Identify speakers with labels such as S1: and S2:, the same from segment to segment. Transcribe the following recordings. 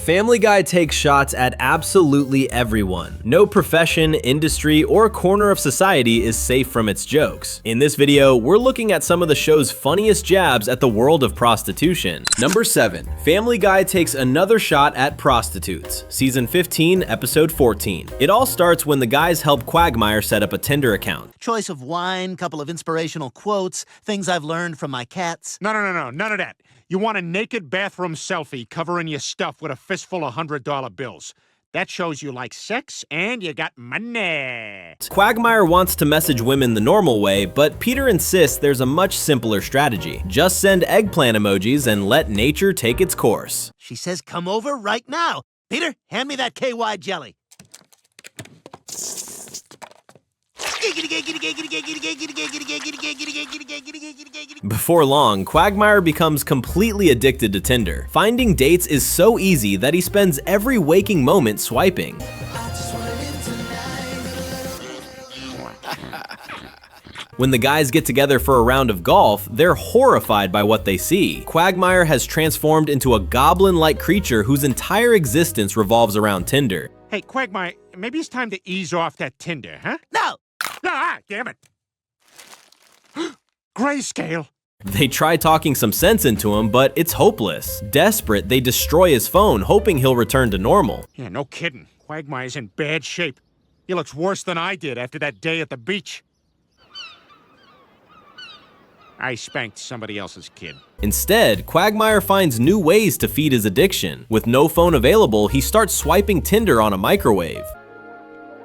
S1: Family Guy takes shots at absolutely everyone. No profession, industry, or corner of society is safe from its jokes. In this video, we're looking at some of the show's funniest jabs at the world of prostitution. Number 7. Family Guy takes another shot at prostitutes. Season 15, Episode 14. It all starts when the guys help Quagmire set up a Tinder account.
S2: Choice of wine, couple of inspirational quotes, things I've learned from my cats.
S3: No, none of that. You want a naked bathroom selfie covering your stuff with a fistful of $100 bills. That shows you like sex and you got money.
S1: Quagmire wants to message women the normal way, but Peter insists there's a much simpler strategy. Just send eggplant emojis and let nature take its course.
S2: She says come over right now. Peter, hand me that KY jelly.
S1: Before long, Quagmire becomes completely addicted to Tinder. Finding dates is so easy that he spends every waking moment swiping. When the guys get together for a round of golf, they're horrified by what they see. Quagmire has transformed into a goblin-like creature whose entire existence revolves around Tinder.
S3: Hey, Quagmire, maybe it's time to ease off that Tinder, huh?
S2: No!
S3: Ah, damn it. Grayscale.
S1: They try talking some sense into him, but it's hopeless. Desperate, they destroy his phone, hoping he'll return to normal.
S3: Yeah, no kidding. Quagmire's in bad shape. He looks worse than I did after that day at the beach. I spanked somebody else's kid.
S1: Instead, Quagmire finds new ways to feed his addiction. With no phone available, he starts swiping Tinder on a microwave.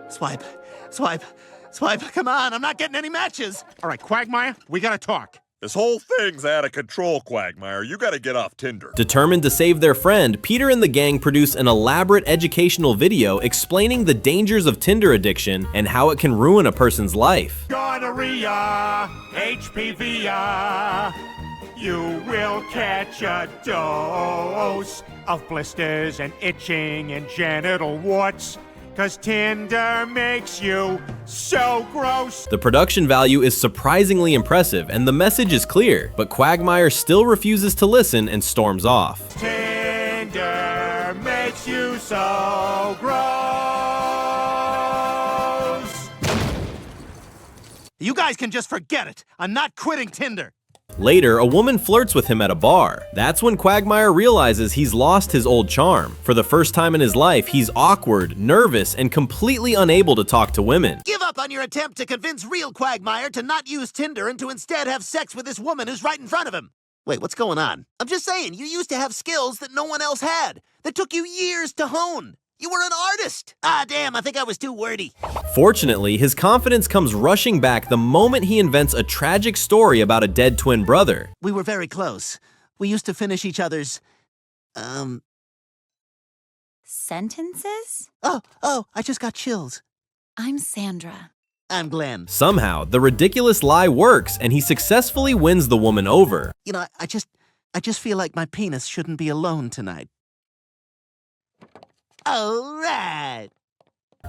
S2: Swipe, swipe, swipe. Come on, I'm not getting any matches.
S3: All right, Quagmire, we gotta talk.
S4: This whole thing's out of control, Quagmire. You gotta get off Tinder.
S1: Determined to save their friend, Peter and the gang produce an elaborate educational video explaining the dangers of Tinder addiction and how it can ruin a person's life.
S3: Gonorrhea, HPV, you will catch a dose of blisters and itching and genital warts. 'Cause Tinder makes you so gross.
S1: The production value is surprisingly impressive and the message is clear, but Quagmire still refuses to listen and storms off.
S3: Tinder makes you so gross.
S2: You guys can just forget it. I'm not quitting Tinder.
S1: Later, a woman flirts with him at a bar. That's when Quagmire realizes he's lost his old charm. For the first time in his life, he's awkward, nervous, and completely unable to talk to women.
S2: Give up on your attempt to convince real Quagmire to not use Tinder and to instead have sex with this woman who's right in front of him. Wait, what's going on? I'm just saying, you used to have skills that no one else had, that took you years to hone. You were an artist. Ah, damn, I think I was too wordy.
S1: Fortunately, his confidence comes rushing back the moment he invents a tragic story about a dead twin brother.
S2: We were very close. We used to finish each other's,
S5: Sentences?
S2: Oh, I just got chills.
S5: I'm Sandra.
S2: I'm Glenn.
S1: Somehow, the ridiculous lie works and he successfully wins the woman over.
S2: You know, I just feel like my penis shouldn't be alone tonight. All right.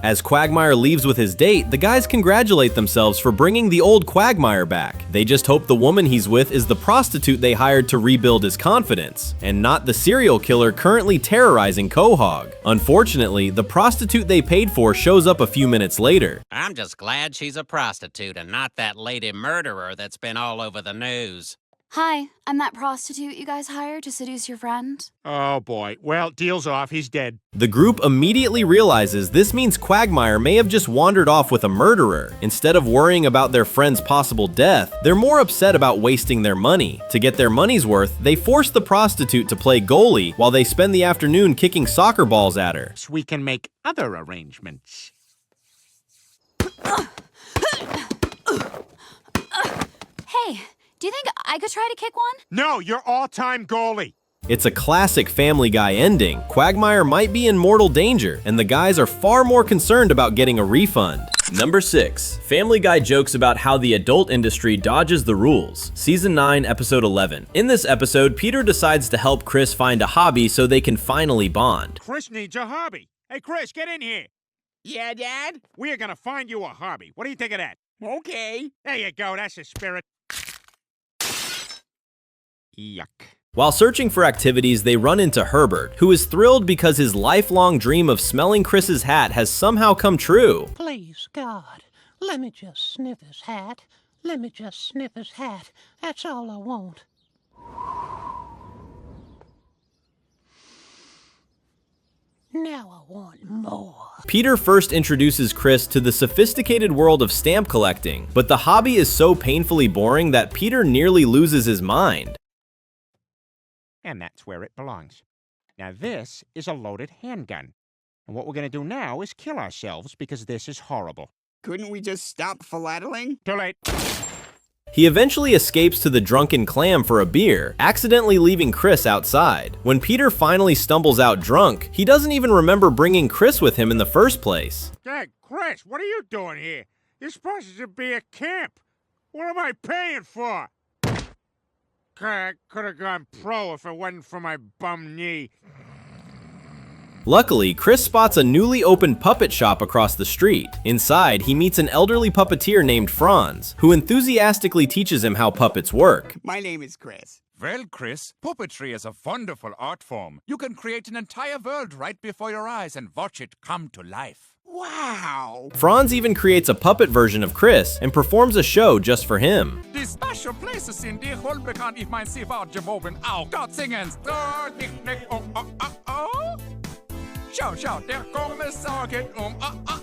S1: As Quagmire leaves with his date, the guys congratulate themselves for bringing the old Quagmire back. They just hope the woman he's with is the prostitute they hired to rebuild his confidence, and not the serial killer currently terrorizing Quahog. Unfortunately, the prostitute they paid for shows up a few minutes later.
S6: I'm just glad she's a prostitute and not that lady murderer that's been all over the news.
S5: Hi, I'm that prostitute you guys hired to seduce your friend.
S3: Oh boy, well, deal's off, he's dead.
S1: The group immediately realizes this means Quagmire may have just wandered off with a murderer. Instead of worrying about their friend's possible death, they're more upset about wasting their money. To get their money's worth, they force the prostitute to play goalie while they spend the afternoon kicking soccer balls at her.
S3: So we can make other arrangements.
S5: Hey, do you think I could try to kick one?
S3: No, you're all-time goalie.
S1: It's a classic Family Guy ending. Quagmire might be in mortal danger, and the guys are far more concerned about getting a refund. Number 6. Family Guy jokes about how the adult industry dodges the rules. Season 9, Episode 11. In this episode, Peter decides to help Chris find a hobby so they can finally bond.
S3: Chris needs a hobby. Hey, Chris, get in here.
S7: Yeah, Dad?
S3: We are gonna find you a hobby. What do you think of that?
S7: Okay.
S3: There you go, that's the spirit. Yuck.
S1: While searching for activities, they run into Herbert, who is thrilled because his lifelong dream of smelling Chris's hat has somehow come true.
S7: Please, God, let me just sniff his hat. Let me just sniff his hat. That's all I want. Now I want more.
S1: Peter first introduces Chris to the sophisticated world of stamp collecting, but the hobby is so painfully boring that Peter nearly loses his mind.
S3: And that's where it belongs. Now this is a loaded handgun. And what we're gonna do now is kill ourselves because this is horrible.
S8: Couldn't we just stop philatering?
S3: Too late.
S1: He eventually escapes to the Drunken Clam for a beer, accidentally leaving Chris outside. When Peter finally stumbles out drunk, he doesn't even remember bringing Chris with him in the first place.
S3: Hey, Chris, what are you doing here? You're supposed to be at camp. What am I paying for? I could have gone pro if it wasn't for my bum knee.
S1: Luckily, Chris spots a newly opened puppet shop across the street. Inside, he meets an elderly puppeteer named Franz, who enthusiastically teaches him how puppets work.
S8: My name is Chris.
S9: Well, Chris, puppetry is a wonderful art form. You can create an entire world right before your eyes and watch it come to life.
S8: Wow!
S1: Franz even creates a puppet version of Chris and performs a show just for him.
S9: Die special places sind die Holbekan ich mein sie war gewoben auch. Dort singen's. Oh, oh, oh, oh. Schau, schau, der Kommissar geht oh, oh.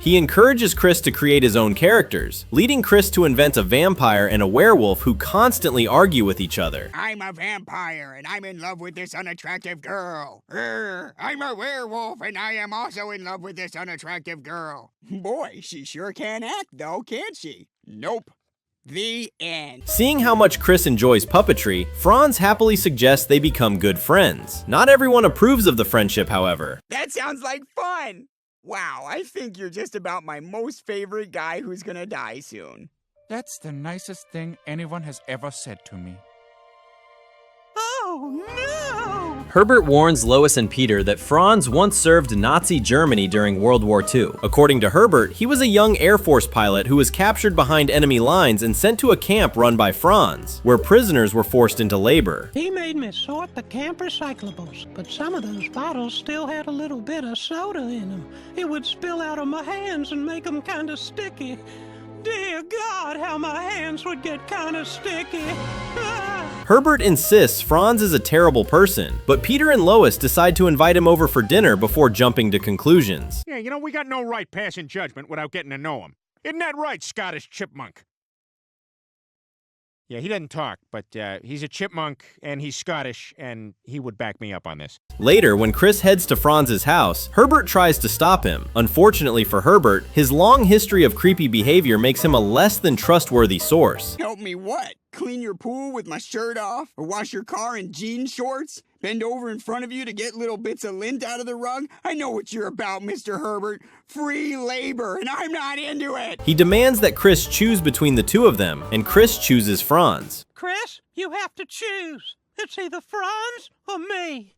S1: He encourages Chris to create his own characters, leading Chris to invent a vampire and a werewolf who constantly argue with each other.
S8: I'm a vampire and I'm in love with this unattractive girl. I'm a werewolf and I am also in love with this unattractive girl. Boy, she sure can act though, can't she? Nope. The end.
S1: Seeing how much Chris enjoys puppetry, Franz happily suggests they become good friends. Not everyone approves of the friendship, however.
S8: That sounds like fun. Wow, I think you're just about my most favorite guy who's gonna die soon.
S9: That's the nicest thing anyone has ever said to me.
S7: Oh, no!
S1: Herbert warns Lois and Peter that Franz once served Nazi Germany during World War II. According to Herbert, he was a young Air Force pilot who was captured behind enemy lines and sent to a camp run by Franz, where prisoners were forced into labor.
S7: He made me sort the camp recyclables, but some of those bottles still had a little bit of soda in them. It would spill out of my hands and make them kind of sticky. Dear God, how my hands would get kind of sticky.
S1: Herbert insists Franz is a terrible person, but Peter and Lois decide to invite him over for dinner before jumping to conclusions.
S3: Yeah, you know, we got no right passing judgment without getting to know him. Isn't that right, Scottish chipmunk? Yeah, he doesn't talk, but he's a chipmunk, and he's Scottish, and he would back me up on this.
S1: Later, when Chris heads to Franz's house, Herbert tries to stop him. Unfortunately for Herbert, his long history of creepy behavior makes him a less than trustworthy source.
S8: Help me what? Clean your pool with my shirt off? Or wash your car in jean shorts? Bend over in front of you to get little bits of lint out of the rug? I know what you're about, Mr. Herbert. Free labor, and I'm not into it!
S1: He demands that Chris choose between the two of them, and Chris chooses Franz.
S7: Chris, you have to choose. It's either Franz or me.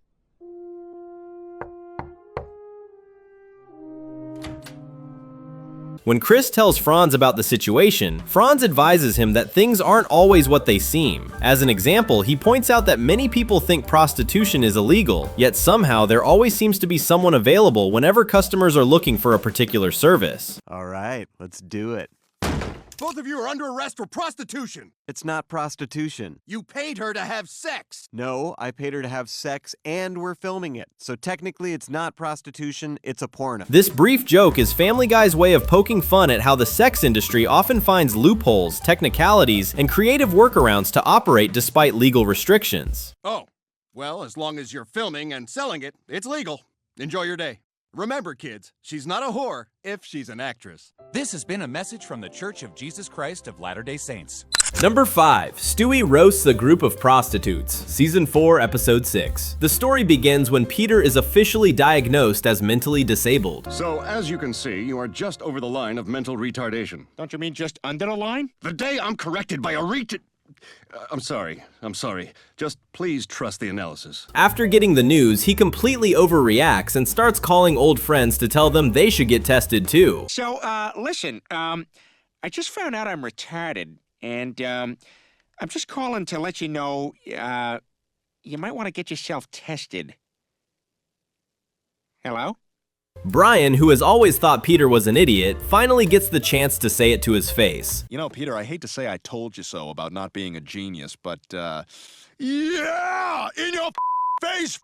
S1: When Chris tells Franz about the situation, Franz advises him that things aren't always what they seem. As an example, he points out that many people think prostitution is illegal, yet somehow there always seems to be someone available whenever customers are looking for a particular service.
S10: All right, let's do it.
S11: Both of you are under arrest for prostitution.
S10: It's not prostitution.
S11: You paid her to have sex.
S10: No, I paid her to have sex and we're filming it. So technically it's not prostitution, it's a porno.
S1: This brief joke is Family Guy's way of poking fun at how the sex industry often finds loopholes, technicalities, and creative workarounds to operate despite legal restrictions.
S11: Oh, well, as long as you're filming and selling it, it's legal. Enjoy your day. Remember, kids, she's not a whore if she's an actress.
S12: This has been a message from the Church of Jesus Christ of Latter-day Saints.
S1: Number 5. Stewie roasts a group of prostitutes. Season 4, Episode 6. The story begins when Peter is officially diagnosed as mentally disabled.
S13: So, as you can see, you are just over the line of mental retardation.
S3: Don't you mean just under the line?
S13: The day I'm corrected by a I'm sorry. Just please trust the analysis.
S1: After getting the news, he completely overreacts and starts calling old friends to tell them they should get tested too.
S3: So, listen, I just found out I'm retarded, and I'm just calling to let you know you might want to get yourself tested. Hello?
S1: Brian, who has always thought Peter was an idiot, finally gets the chance to say it to his face.
S11: You know, Peter, I hate to say I told you so about not being a genius, but, yeah! In your face!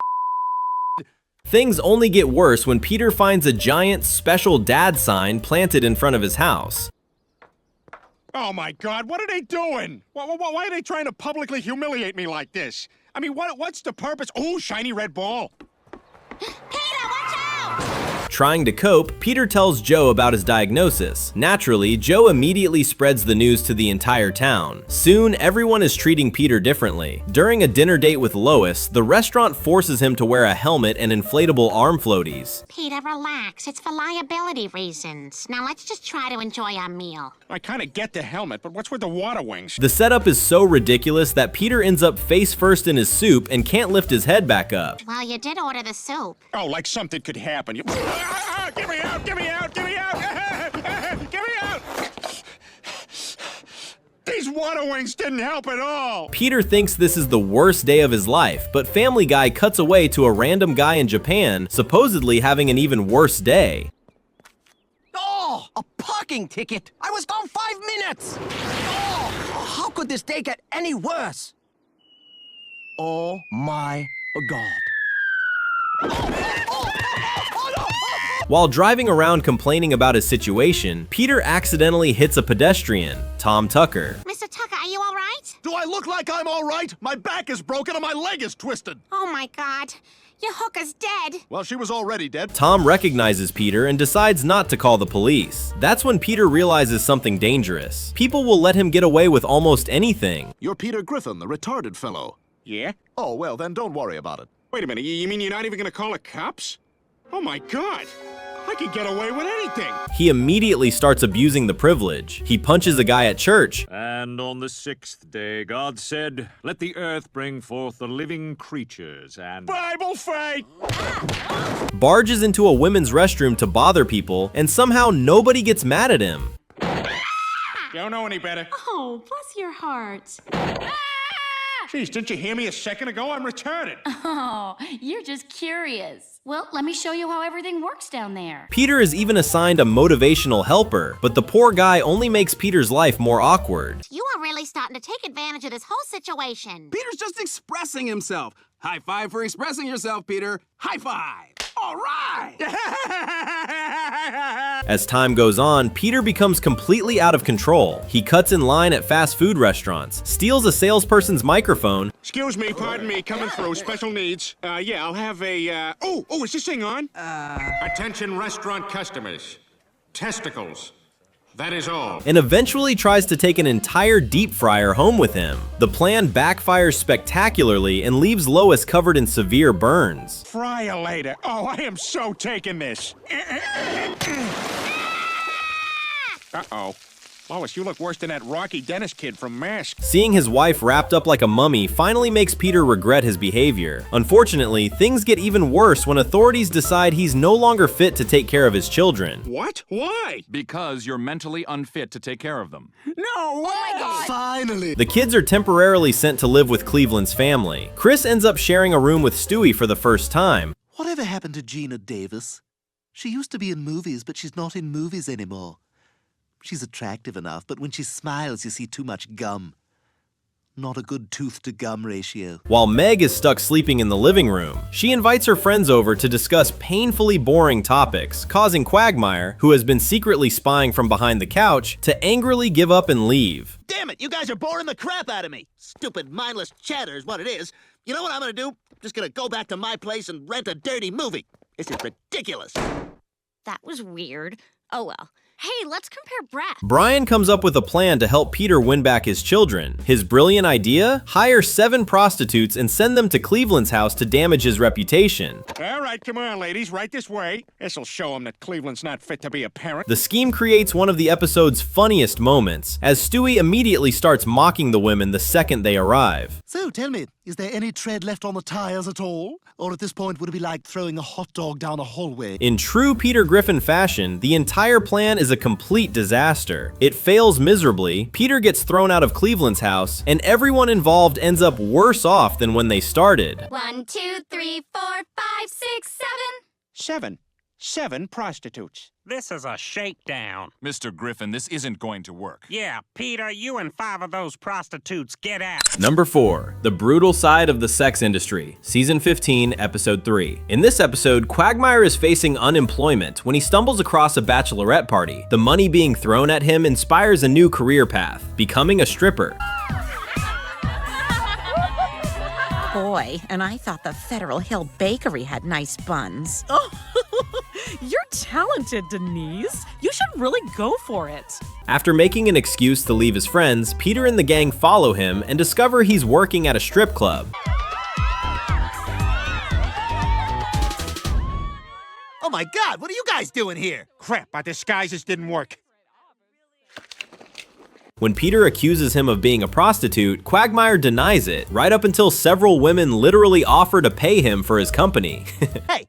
S1: Things only get worse when Peter finds a giant special dad sign planted in front of his house.
S3: Oh my God, what are they doing? Why are they trying to publicly humiliate me like this? I mean, what's the purpose? Oh, shiny red ball.
S5: Peter, watch out!
S1: Trying to cope, Peter tells Joe about his diagnosis. Naturally, Joe immediately spreads the news to the entire town. Soon, everyone is treating Peter differently. During a dinner date with Lois, the restaurant forces him to wear a helmet and inflatable arm floaties.
S14: Peter, relax. It's for liability reasons. Now let's just try to enjoy our meal.
S3: I kind of get the helmet, but what's with the water wings?
S1: The setup is so ridiculous that Peter ends up face first in his soup and can't lift his head back up.
S14: Well, you did order the soup.
S3: Oh, like something could happen. Get me out! Get me out! Get me out! Get me out! These water wings didn't help at all!
S1: Peter thinks this is the worst day of his life, but Family Guy cuts away to a random guy in Japan, supposedly having an even worse day.
S15: Oh, a parking ticket! I was gone 5 minutes! Oh, how could this day get any worse? Oh my God.
S1: While driving around complaining about his situation, Peter accidentally hits a pedestrian, Tom Tucker.
S14: Mr. Tucker, are you all right?
S11: Do I look like I'm all right? My back is broken and my leg is twisted.
S14: Oh my God. Your hooker's dead.
S11: Well, she was already dead.
S1: Tom recognizes Peter and decides not to call the police. That's when Peter realizes something dangerous. People will let him get away with almost anything.
S13: You're Peter Griffin, the retarded fellow.
S3: Yeah?
S13: Oh, well, then don't worry about it.
S3: Wait a minute, you mean you're not even gonna call the cops? Oh my God! I could get away with anything!
S1: He immediately starts abusing the privilege. He punches a guy at church.
S16: And on the 6th day, God said, "Let the earth bring forth the living creatures and..."
S3: Bible fight!
S1: Barges into a women's restroom to bother people, and somehow nobody gets mad at him.
S3: You don't know any better.
S17: Oh, bless your heart.
S3: Jeez, didn't you hear me a second ago? I'm retarded.
S17: Oh, you're just curious. Well, let me show you how everything works down there.
S1: Peter is even assigned a motivational helper, but the poor guy only makes Peter's life more awkward.
S14: You are really starting to take advantage of this whole situation.
S15: Peter's just expressing himself. High five for expressing yourself, Peter. High five. All right.
S1: As time goes on, Peter becomes completely out of control. He cuts in line at fast food restaurants, steals a salesperson's microphone.
S3: Excuse me, pardon me, coming through, special needs. Yeah, I'll have a, oh, is this thing on? Attention restaurant customers. Testicles. That is all.
S1: And eventually tries to take an entire deep fryer home with him. The plan backfires spectacularly and leaves Lois covered in severe burns.
S3: Fry you later. Oh, I am so taking this. Uh-oh. Lois, you look worse than that Rocky Dennis kid from Mask.
S1: Seeing his wife wrapped up like a mummy finally makes Peter regret his behavior. Unfortunately, things get even worse when authorities decide he's no longer fit to take care of his children.
S3: What? Why?
S12: Because you're mentally unfit to take care of them.
S3: No way!
S17: Oh my God!
S13: Finally!
S1: The kids are temporarily sent to live with Cleveland's family. Chris ends up sharing a room with Stewie for the first time.
S2: Whatever happened to Gina Davis? She used to be in movies, but she's not in movies anymore. She's attractive enough, but when she smiles, you see too much gum. Not a good tooth-to-gum ratio.
S1: While Meg is stuck sleeping in the living room, she invites her friends over to discuss painfully boring topics, causing Quagmire, who has been secretly spying from behind the couch, to angrily give up and leave.
S2: Damn it, you guys are boring the crap out of me. Stupid, mindless chatter is what it is. You know what I'm gonna do? I'm just gonna go back to my place and rent a dirty movie. This is ridiculous.
S5: That was weird. Oh well. Hey, let's compare breath.
S1: Brian comes up with a plan to help Peter win back his children. His brilliant idea? Hire 7 prostitutes and send them to Cleveland's house to damage his reputation.
S3: All right, come on, ladies, right this way. This'll show him that Cleveland's not fit to be a parent.
S1: The scheme creates one of the episode's funniest moments, as Stewie immediately starts mocking the women the second they arrive.
S2: So, tell me, is there any tread left on the tires at all? Or at this point, would it be like throwing a hot dog down a hallway?
S1: In true Peter Griffin fashion, the entire plan is a complete disaster. It fails miserably, Peter gets thrown out of Cleveland's house, and everyone involved ends up worse off than when they started.
S17: 1, 2, 3, 4, 5, 6, 7.
S8: 7 prostitutes.
S6: This is a shakedown.
S12: Mr. Griffin, this isn't going to work.
S6: Yeah, Peter, you and 5 of those prostitutes get out.
S1: Number 4. The brutal side of the sex industry. Season 15, Episode 3. In this episode, Quagmire is facing unemployment when he stumbles across a bachelorette party. The money being thrown at him inspires a new career path, becoming a stripper.
S18: Boy, and I thought the Federal Hill Bakery had nice buns.
S19: Oh, you're talented, Denise. You should really go for it.
S1: After making an excuse to leave his friends, Peter and the gang follow him and discover he's working at a strip club.
S2: Oh my God, what are you guys doing here?
S3: Crap, our disguises didn't work.
S1: When Peter accuses him of being a prostitute, Quagmire denies it, right up until several women literally offer to pay him for his company.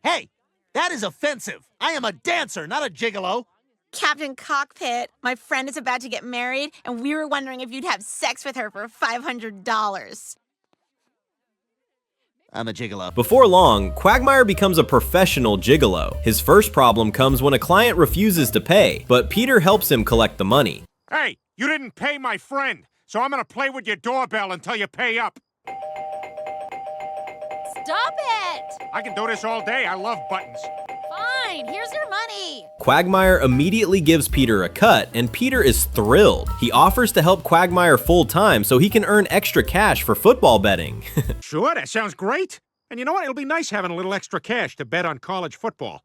S2: Hey, that is offensive. I am a dancer, not a gigolo.
S18: Captain Cockpit, my friend is about to get married, and we were wondering if you'd have sex with her for $500.
S2: I'm a gigolo.
S1: Before long, Quagmire becomes a professional gigolo. His first problem comes when a client refuses to pay, but Peter helps him collect the money.
S3: Hey, you didn't pay my friend, so I'm gonna play with your doorbell until you pay up.
S17: Stop it!
S3: I can do this all day. I love buttons.
S17: Fine, here's your money.
S1: Quagmire immediately gives Peter a cut, and Peter is thrilled. He offers to help Quagmire full-time so he can earn extra cash for football betting.
S3: Sure, that sounds great. And you know what? It'll be nice having a little extra cash to bet on college football.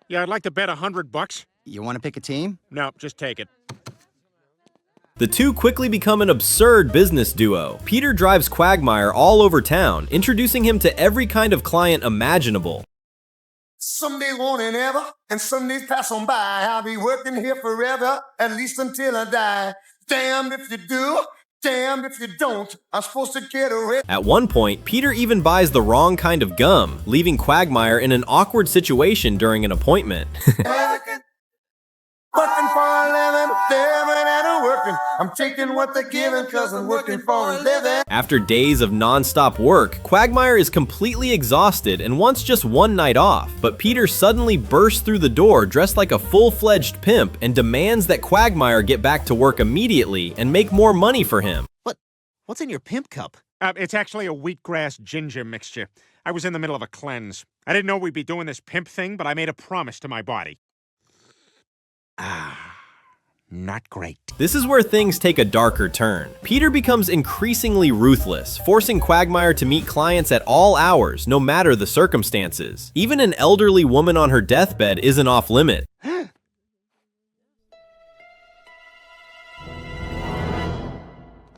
S3: Yeah, I'd like to bet $100.
S8: You want to pick a team?
S3: No, just take it.
S1: The two quickly become an absurd business duo. Peter drives Quagmire all over town, introducing him to every kind of client imaginable.
S20: Some days won't and ever, and some days pass on by. I'll be working here forever, at least until I die. Damned if you do, damned if you don't. I'm supposed to get a
S1: At one point, Peter even buys the wrong kind of gum, leaving Quagmire in an awkward situation during an appointment.
S20: Working for a living, living and working. I'm taking what they're giving, cause I'm working for a living.
S1: After days of non-stop work, Quagmire is completely exhausted and wants just one night off. But Peter suddenly bursts through the door dressed like a full-fledged pimp and demands that Quagmire get back to work immediately and make more money for him.
S2: What's in your pimp cup?
S3: It's actually a wheatgrass ginger mixture. I was in the middle of a cleanse. I didn't know we'd be doing this pimp thing, but I made a promise to my body. Not great.
S1: This is where things take a darker turn. Peter becomes increasingly ruthless, forcing Quagmire to meet clients at all hours, no matter the circumstances. Even an elderly woman on her deathbed isn't off limit.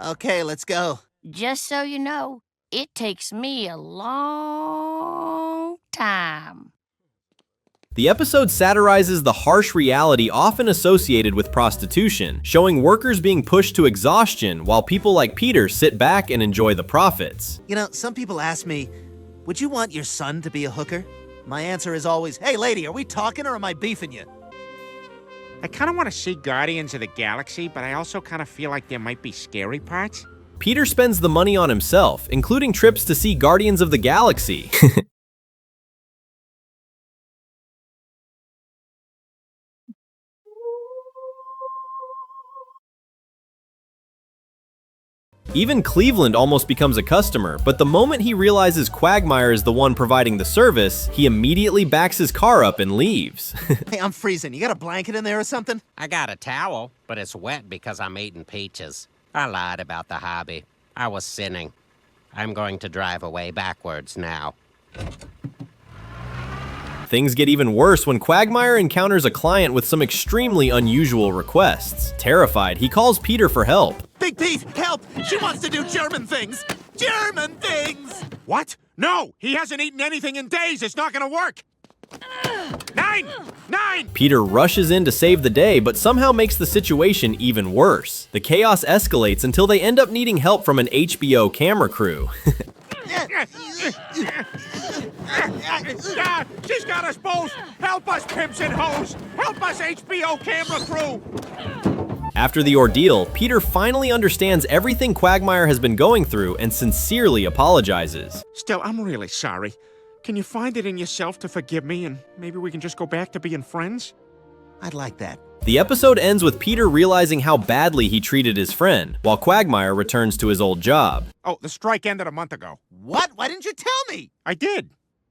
S2: Okay, let's go.
S17: Just so you know, it takes me a long time.
S1: The episode satirizes the harsh reality often associated with prostitution, showing workers being pushed to exhaustion while people like Peter sit back and enjoy the profits.
S2: You know, some people ask me, would you want your son to be a hooker? My answer is always, hey lady, are we talking or am I beefing you?
S3: I kind of want to see Guardians of the Galaxy, but I also kind of feel like there might be scary parts.
S1: Peter spends the money on himself, including trips to see Guardians of the Galaxy. Even Cleveland almost becomes a customer, but the moment he realizes Quagmire is the one providing the service, he immediately backs his car up and leaves.
S2: Hey, I'm freezing. You got a blanket in there or something?
S6: I got a towel, but it's wet because I'm eating peaches. I lied about the hobby. I was sinning. I'm going to drive away backwards now.
S1: Things get even worse when Quagmire encounters a client with some extremely unusual requests. Terrified, he calls Peter for help.
S2: Big Pete, help! She wants to do German things! German things!
S3: What? No! He hasn't eaten anything in days! It's not gonna work! 9!
S1: Peter rushes in to save the day, but somehow makes the situation even worse. The chaos escalates until they end up needing help from an HBO camera crew.
S3: She's got us both! Help us, pimps and hoes! Help us, HBO camera crew!
S1: After the ordeal, Peter finally understands everything Quagmire has been going through and sincerely apologizes.
S3: Still, I'm really sorry. Can you find it in yourself to forgive me, and maybe we can just go back to being friends?
S2: I'd like that.
S1: The episode ends with Peter realizing how badly he treated his friend, while Quagmire returns to his old job.
S3: Oh, the strike ended a month ago.
S2: What? Why didn't you tell me?
S3: I did.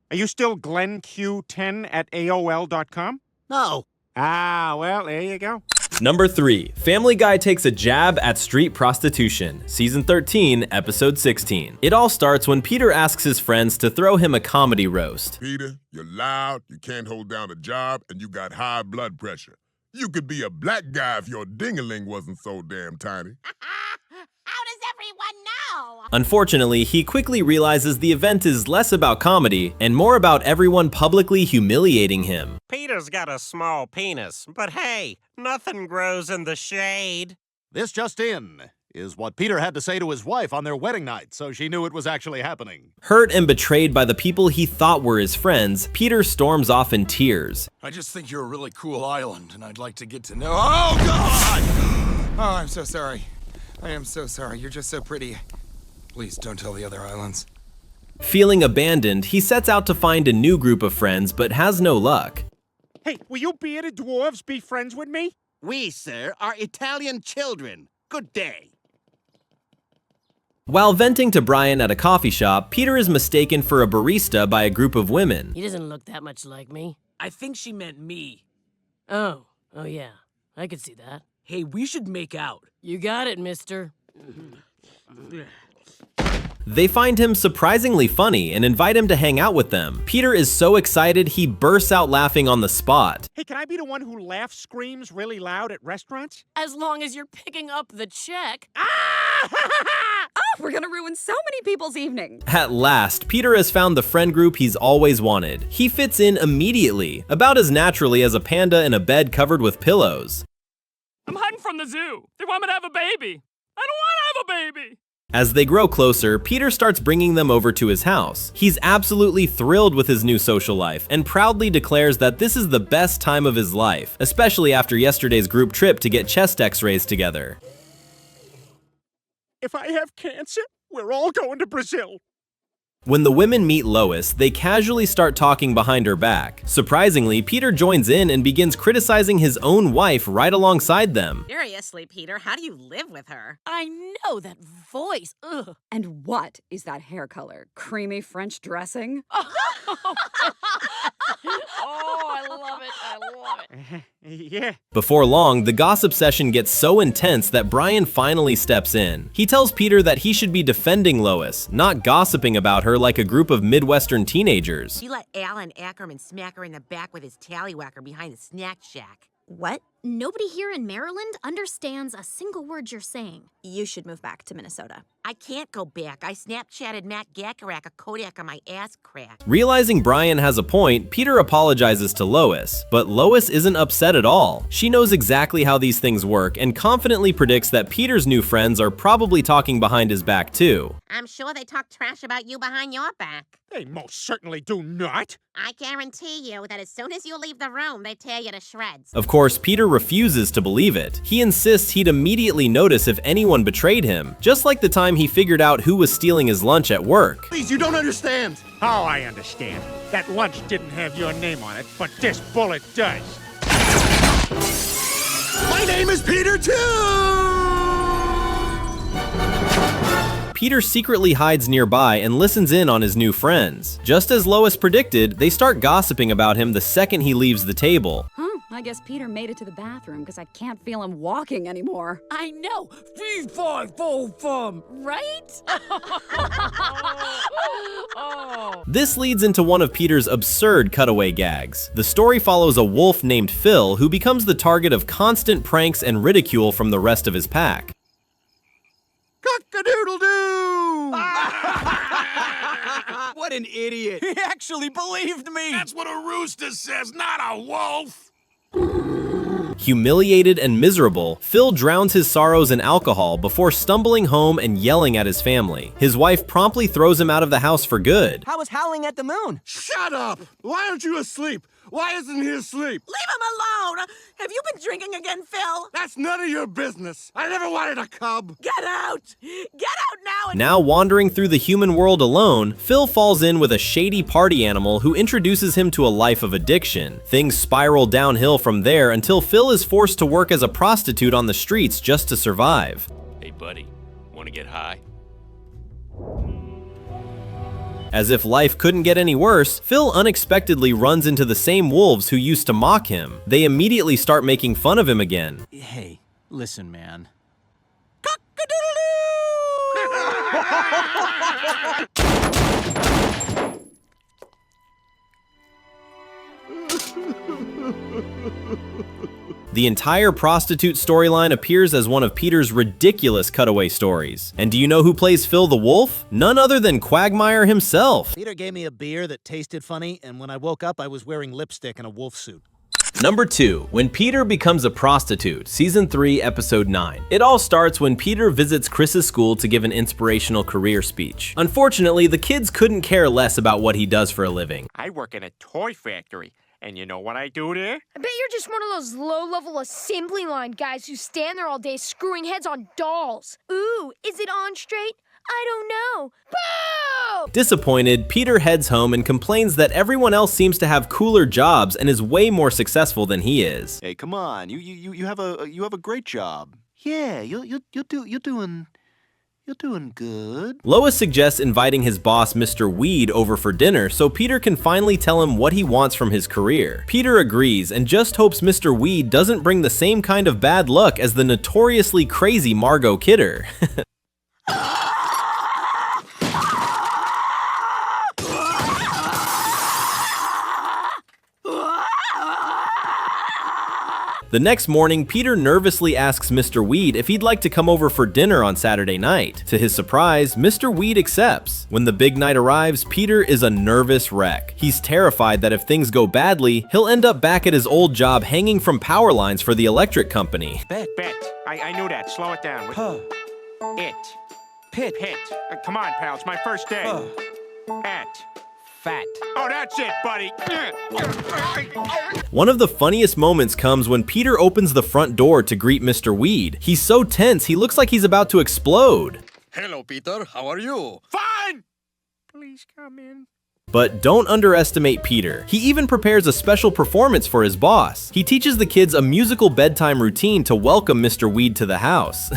S3: Are you still GlennQ10 at AOL.com?
S2: No.
S3: Ah, well, there you go.
S1: Number 3. Family Guy takes a jab at street prostitution, Season 13, Episode 16. It all starts when Peter asks his friends to throw him a comedy roast.
S21: Peter, you're loud, you can't hold down a job, and you got high blood pressure. You could be a black guy if your ding-a-ling wasn't so damn tiny.
S14: How does everyone know?
S1: Unfortunately, he quickly realizes the event is less about comedy and more about everyone publicly humiliating him.
S6: Peter's got a small penis, but hey, nothing grows in the shade.
S22: This just in is what Peter had to say to his wife on their wedding night, so she knew it was actually happening.
S1: Hurt and betrayed by the people he thought were his friends, Peter storms off in tears.
S9: I just think you're a really cool island, and I'd like to get to know. Oh, God! Oh, I'm so sorry. I am so sorry. You're just so pretty. Please don't tell the other islands.
S1: Feeling abandoned, he sets out to find a new group of friends, but has no luck.
S3: Hey, will you bearded dwarves be friends with me?
S2: We, sir, are Italian children. Good day.
S1: While venting to Brian at a coffee shop, Peter is mistaken for a barista by a group of women.
S17: He doesn't look that much like me.
S23: I think she meant me.
S17: Oh yeah, I could see that.
S23: Hey, we should make out.
S17: You got it, mister.
S1: They find him surprisingly funny and invite him to hang out with them. Peter is so excited he bursts out laughing on the spot.
S3: Hey, can I be the one who screams really loud at restaurants?
S17: As long as you're picking up the check.
S24: We're gonna ruin so many people's evening.
S1: At last, Peter has found the friend group he's always wanted. He fits in immediately, about as naturally as a panda in a bed covered with pillows.
S25: I'm hiding from the zoo. They want me to have a baby. I don't want to have a baby.
S1: As they grow closer, Peter starts bringing them over to his house. He's absolutely thrilled with his new social life and proudly declares that this is the best time of his life, especially after yesterday's group trip to get chest x-rays together.
S3: If I have cancer, we're all going to Brazil.
S1: When the women meet Lois, they casually start talking behind her back. Surprisingly, Peter joins in and begins criticizing his own wife right alongside them.
S18: Seriously, Peter, how do you live with her?
S17: I know that voice. Ugh.
S24: And what is that hair color? Creamy French dressing?
S17: Oh, I love it. I love it.
S3: Yeah.
S1: Before long, the gossip session gets so intense that Brian finally steps in. He tells Peter that he should be defending Lois, not gossiping about her like a group of Midwestern teenagers.
S26: You let Alan Ackerman smack her in the back with his tallywhacker behind the snack shack.
S5: What? Nobody here in Maryland understands a single word you're saying.
S18: You should move back to Minnesota.
S26: I can't go back. I Snapchatted Matt Gacarack a Kodak on my ass crack.
S1: Realizing Brian has a point, Peter apologizes to Lois, but Lois isn't upset at all. She knows exactly how these things work and confidently predicts that Peter's new friends are probably talking behind his back too.
S26: I'm sure they talk trash about you behind your back.
S3: They most certainly do not.
S26: I guarantee you that as soon as you leave the room, they tear you to shreds.
S1: Of course, Peter refuses to believe it. He insists he'd immediately notice if anyone betrayed him, just like the time he figured out who was stealing his lunch at work.
S2: Please, you don't understand.
S3: Oh, I understand. That lunch didn't have your name on it, but this bullet does.
S2: My name is Peter too!
S1: Peter secretly hides nearby and listens in on his new friends. Just as Lois predicted, they start gossiping about him the second he leaves the table.
S24: I guess Peter made it to the bathroom because I can't feel him walking anymore.
S17: I know. 3, 5, 4, 5, right? Oh.
S1: This leads into one of Peter's absurd cutaway gags. The story follows a wolf named Phil who becomes the target of constant pranks and ridicule from the rest of his pack.
S2: Cock-a-doodle-doo!
S15: What an idiot.
S2: He actually believed me.
S21: That's what a rooster says, not a wolf.
S1: Humiliated and miserable, Phil drowns his sorrows in alcohol before stumbling home and yelling at his family. His wife promptly throws him out of the house for good.
S15: I was howling at the moon.
S4: Shut up! Why aren't you asleep? Why isn't he asleep?
S18: Leave him alone! Have you been drinking again, Phil?
S4: That's none of your business. I never wanted a cub.
S18: Get out! Get out now!
S1: Now wandering through the human world alone, Phil falls in with a shady party animal who introduces him to a life of addiction. Things spiral downhill from there until Phil is forced to work as a prostitute on the streets just to survive.
S7: Hey buddy, wanna get high?
S1: As if life couldn't get any worse, Phil unexpectedly runs into the same wolves who used to mock him. They immediately start making fun of him again.
S10: Hey, listen, man.
S1: The entire prostitute storyline appears as one of Peter's ridiculous cutaway stories. And do you know who plays Phil the Wolf? None other than Quagmire himself.
S2: Peter gave me a beer that tasted funny, and when I woke up, I was wearing lipstick and a wolf suit.
S1: Number 2. When Peter Becomes a Prostitute, Season 3, Episode 9. It all starts when Peter visits Chris's school to give an inspirational career speech. Unfortunately, the kids couldn't care less about what he does for a living.
S3: I work in a toy factory, and you know what I do there?
S11: I bet you're just one of those low-level assembly line guys who stand there all day screwing heads on dolls. Ooh, is it on straight? I don't know. Boo!
S1: Disappointed, Peter heads home and complains that everyone else seems to have cooler jobs and is way more successful than he is.
S22: Hey, come on, you have a great job. Yeah, you're doing good.
S1: Lois suggests inviting his boss, Mr. Weed, over for dinner so Peter can finally tell him what he wants from his career. Peter agrees and just hopes Mr. Weed doesn't bring the same kind of bad luck as the notoriously crazy Margot Kidder. The next morning, Peter nervously asks Mr. Weed if he'd like to come over for dinner on Saturday night. To his surprise, Mr. Weed accepts. When the big night arrives, Peter is a nervous wreck. He's terrified that if things go badly, he'll end up back at his old job hanging from power lines for the electric company.
S3: Bet. I knew that. Slow it down. Pit. Come on, pal. It's my first day.
S10: Fat.
S3: Oh, that's it, buddy.
S1: One of the funniest moments comes when Peter opens the front door to greet Mr. Weed. He's so tense, he looks like he's about to explode.
S4: Hello, Peter. How are you?
S3: Fine! Please come in.
S1: But don't underestimate Peter. He even prepares a special performance for his boss. He teaches the kids a musical bedtime routine to welcome Mr. Weed to the house.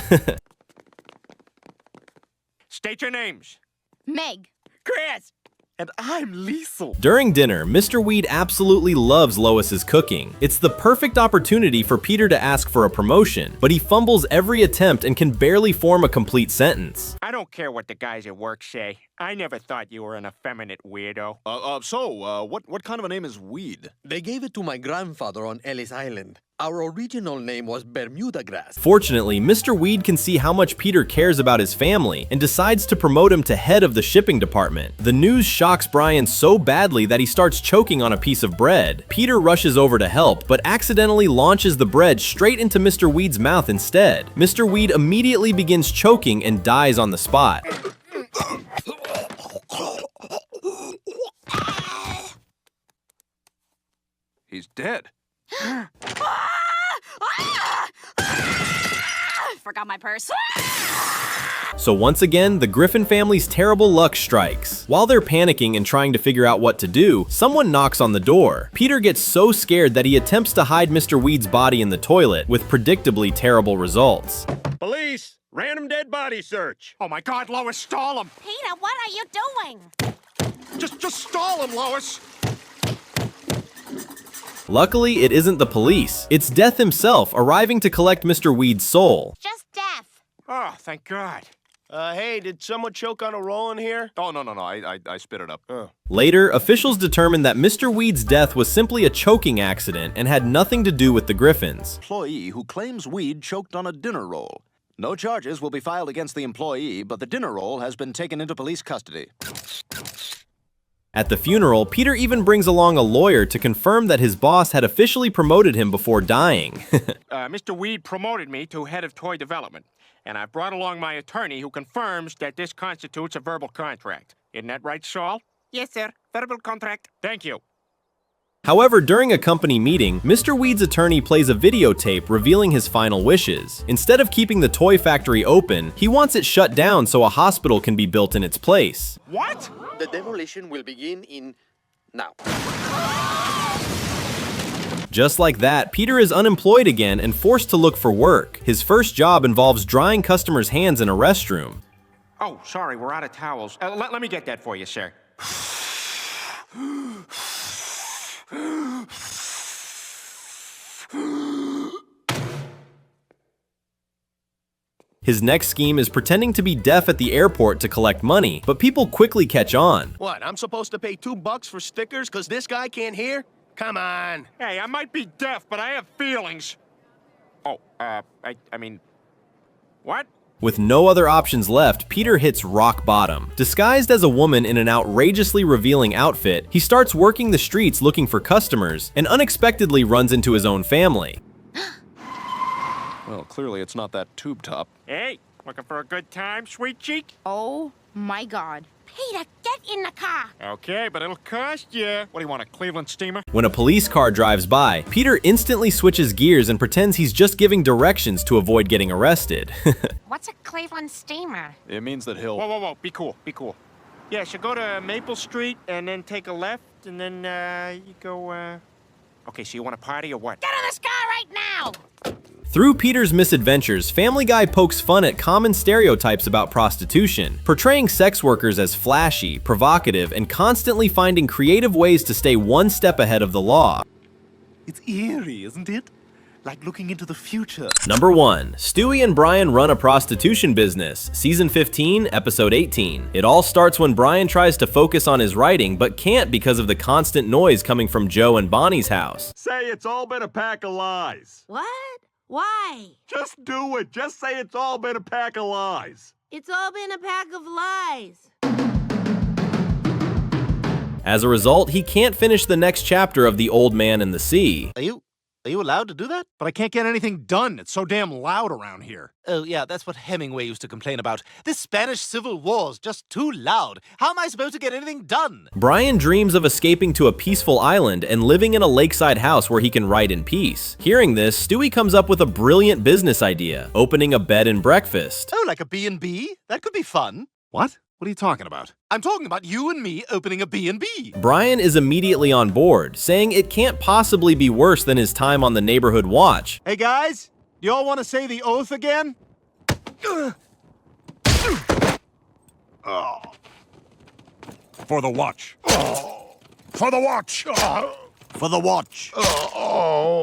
S3: State your names.
S11: Meg.
S3: Chris.
S4: And I'm Liesel.
S1: During dinner, Mr. Weed absolutely loves Lois's cooking. It's the perfect opportunity for Peter to ask for a promotion, but he fumbles every attempt and can barely form a complete sentence.
S3: I don't care what the guys at work say. I never thought you were an effeminate weirdo.
S22: What kind of a name is Weed?
S4: They gave it to my grandfather on Ellis Island. Our original name was Bermuda grass.
S1: Fortunately, Mr. Weed can see how much Peter cares about his family and decides to promote him to head of the shipping department. The news shocks Brian so badly that he starts choking on a piece of bread. Peter rushes over to help, but accidentally launches the bread straight into Mr. Weed's mouth instead. Mr. Weed immediately begins choking and dies on the spot.
S4: He's dead.
S24: Forgot my purse.
S1: So once again, the Griffin family's terrible luck strikes. While they're panicking and trying to figure out what to do, someone knocks on the door. Peter gets so scared that he attempts to hide Mr. Weed's body in the toilet, with predictably terrible results.
S3: Police! Random dead body search! Oh my God, Lois, stall him!
S14: Peter, what are you doing?
S3: Just stall him, Lois!
S1: Luckily, it isn't the police. It's Death himself arriving to collect Mr. Weed's soul.
S14: Just Death.
S3: Oh, thank God.
S13: Hey, did someone choke on a roll in here?
S22: Oh, no, I spit it up.
S1: Later, officials determined that Mr. Weed's death was simply a choking accident and had nothing to do with the Griffins.
S22: Employee who claims Weed choked on a dinner roll. No charges will be filed against the employee, but the dinner roll has been taken into police custody.
S1: At the funeral, Peter even brings along a lawyer to confirm that his boss had officially promoted him before dying.
S3: Mr. Weed promoted me to head of toy development, and I've brought along my attorney who confirms that this constitutes a verbal contract. Isn't that right, Saul?
S26: Yes, sir. Verbal contract.
S3: Thank you.
S1: However, during a company meeting, Mr. Weed's attorney plays a videotape revealing his final wishes. Instead of keeping the toy factory open, he wants it shut down so a hospital can be built in its place.
S4: What? The demolition will begin in now.
S1: Just like that, Peter is unemployed again and forced to look for work. His first job involves drying customers' hands in a restroom.
S3: Oh, sorry, we're out of towels. Let me get that for you, sir.
S1: His next scheme is pretending to be deaf at the airport to collect money, but people quickly catch on.
S13: What, I'm supposed to pay $2 for stickers because this guy can't hear? Come on.
S3: Hey, I might be deaf, but I have feelings. Oh, I mean, what?
S1: With no other options left, Peter hits rock bottom. Disguised as a woman in an outrageously revealing outfit, he starts working the streets looking for customers and unexpectedly runs into his own family.
S22: Well, clearly it's not that tube top.
S3: Hey, looking for a good time, sweet cheek?
S18: Oh my God.
S14: Peter, get in the car.
S3: Okay, but it'll cost you. What do you want, a Cleveland steamer?
S1: When a police car drives by, Peter instantly switches gears and pretends he's just giving directions to avoid getting arrested.
S14: What's a Cleveland steamer?
S22: It means that he'll...
S3: Whoa, be cool, be cool. Yeah, so go to Maple Street and then take a left and then, you go, Okay, so you want a party or what?
S14: Get in this car right now!
S1: Through Peter's misadventures, Family Guy pokes fun at common stereotypes about prostitution, portraying sex workers as flashy, provocative, and constantly finding creative ways to stay one step ahead of the law.
S6: It's eerie, isn't it? Like looking into the future.
S1: Number 1. Stewie and Brian run a prostitution business. Season 15, Episode 18. It all starts when Brian tries to focus on his writing, but can't because of the constant noise coming from Joe and Bonnie's house.
S8: Say it's all been a pack of lies.
S18: What? Why?
S8: Just do it. Just say it's all been a pack of lies.
S18: It's all been a pack of lies.
S1: As a result, he can't finish the next chapter of The Old Man and the Sea.
S6: Are you allowed to do that?
S22: But I can't get anything done. It's so damn loud around here.
S6: Oh, yeah, that's what Hemingway used to complain about. This Spanish Civil War's just too loud. How am I supposed to get anything done?
S1: Brian dreams of escaping to a peaceful island and living in a lakeside house where he can write in peace. Hearing this, Stewie comes up with a brilliant business idea, opening a bed and breakfast.
S6: Oh, like a B&B? That could be fun.
S22: What? What are you talking about?
S6: I'm talking about you and me opening a B&B.
S1: Brian is immediately on board, saying it can't possibly be worse than his time on the neighborhood watch.
S22: Hey guys, do y'all want to say the oath again?
S8: Oh. For the watch. Oh. For the watch. Oh.
S6: For the watch.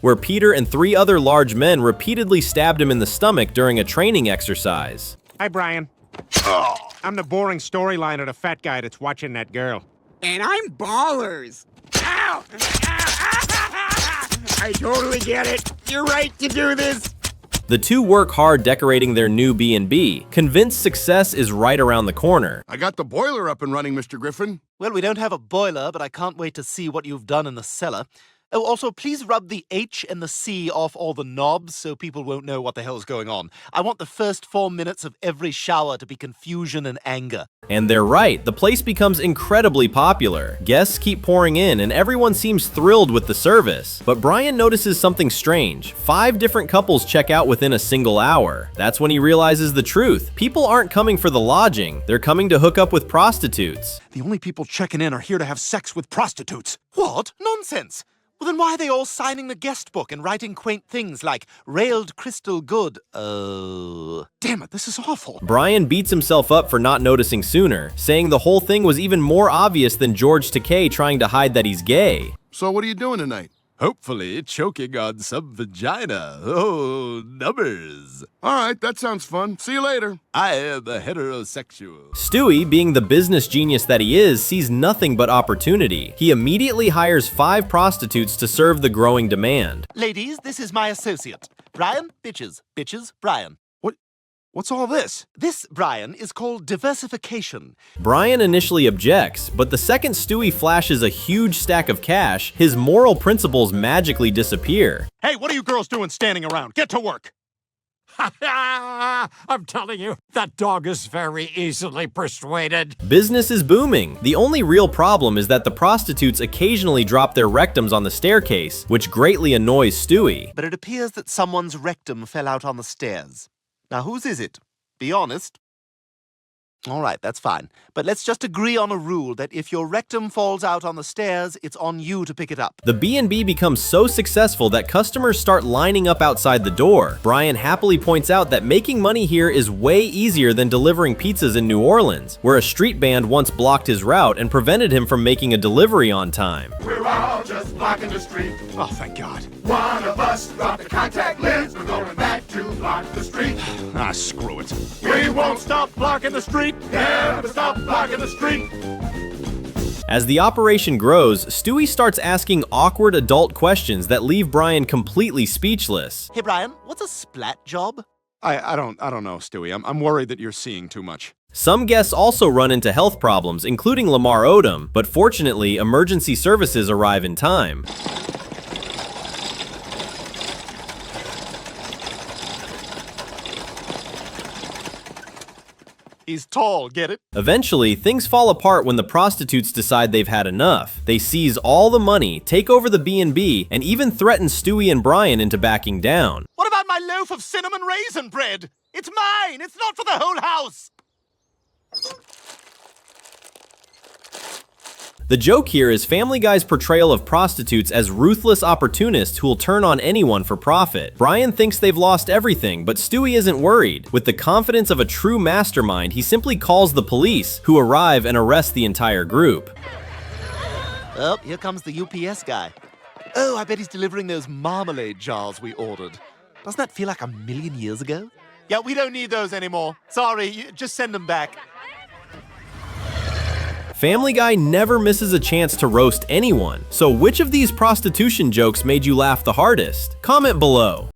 S1: Where Peter and 3 other large men repeatedly stabbed him in the stomach during a training exercise.
S3: Hi, Brian. I'm the boring storyline of the fat guy that's watching that girl.
S12: And I'm Ballers. Ow! I totally get it. You're right to do this.
S1: The two work hard decorating their new B&B, convinced success is right around the corner.
S21: I got the boiler up and running, Mr. Griffin.
S6: Well, we don't have a boiler, but I can't wait to see what you've done in the cellar. Oh, also, please rub the H and the C off all the knobs so people won't know what the hell's going on. I want the first 4 minutes of every shower to be confusion and anger.
S1: And they're right, the place becomes incredibly popular. Guests keep pouring in and everyone seems thrilled with the service. But Brian notices something strange. 5 different couples check out within a single hour. That's when he realizes the truth. People aren't coming for the lodging, they're coming to hook up with prostitutes.
S22: The only people checking in are here to have sex with prostitutes.
S6: What? Nonsense! Well, then why are they all signing the guest book and writing quaint things like railed crystal good? Oh.
S22: Damn it, this is awful.
S1: Brian beats himself up for not noticing sooner, saying the whole thing was even more obvious than George Takei trying to hide that he's gay.
S21: So what are you doing tonight?
S22: Hopefully choking on some vagina. Oh, numbers.
S21: All right, that sounds fun. See you later.
S22: I am a heterosexual.
S1: Stewie, being the business genius that he is, sees nothing but opportunity. He immediately hires 5 prostitutes to serve the growing demand.
S6: Ladies, this is my associate. Brian, bitches. Bitches, Brian. What's all this? This, Brian, is called diversification.
S1: Brian initially objects, but the second Stewie flashes a huge stack of cash, his moral principles magically disappear.
S22: Hey, what are you girls doing standing around? Get to work!
S12: I'm telling you, that dog is very easily persuaded.
S1: Business is booming. The only real problem is that the prostitutes occasionally drop their rectums on the staircase, which greatly annoys Stewie.
S6: But it appears that someone's rectum fell out on the stairs. Now, whose is it? Be honest. All right, that's fine. But let's just agree on a rule that if your rectum falls out on the stairs, it's on you to pick it up.
S1: The B&B becomes so successful that customers start lining up outside the door. Brian happily points out that making money here is way easier than delivering pizzas in New Orleans, where a street band once blocked his route and prevented him from making a delivery on time.
S8: We're all just blocking the street.
S22: Oh, thank God.
S8: One of us dropped the contact lens. We're going back to block the street.
S22: Ah, screw it.
S8: We won't stop blocking the street. Never stop blocking the street.
S1: As the operation grows, Stewie starts asking awkward adult questions that leave Brian completely speechless.
S6: Hey, Brian, what's a splat job?
S22: I don't know, Stewie. I'm worried that you're seeing too much.
S1: Some guests also run into health problems, including Lamar Odom, but fortunately, emergency services arrive in time.
S6: He's tall, get it?
S1: Eventually, things fall apart when the prostitutes decide they've had enough. They seize all the money, take over the B&B, and even threaten Stewie and Brian into backing down.
S6: What about my loaf of cinnamon raisin bread? It's mine! It's not for the whole house!
S1: The joke here is Family Guy's portrayal of prostitutes as ruthless opportunists who will turn on anyone for profit. Brian thinks they've lost everything, but Stewie isn't worried. With the confidence of a true mastermind, he simply calls the police, who arrive and arrest the entire group.
S6: Oh, here comes the UPS guy. Oh, I bet he's delivering those marmalade jars we ordered. Doesn't that feel like a million years ago? Yeah, we don't need those anymore. Sorry, just send them back.
S1: Family Guy never misses a chance to roast anyone. So which of these prostitution jokes made you laugh the hardest? Comment below.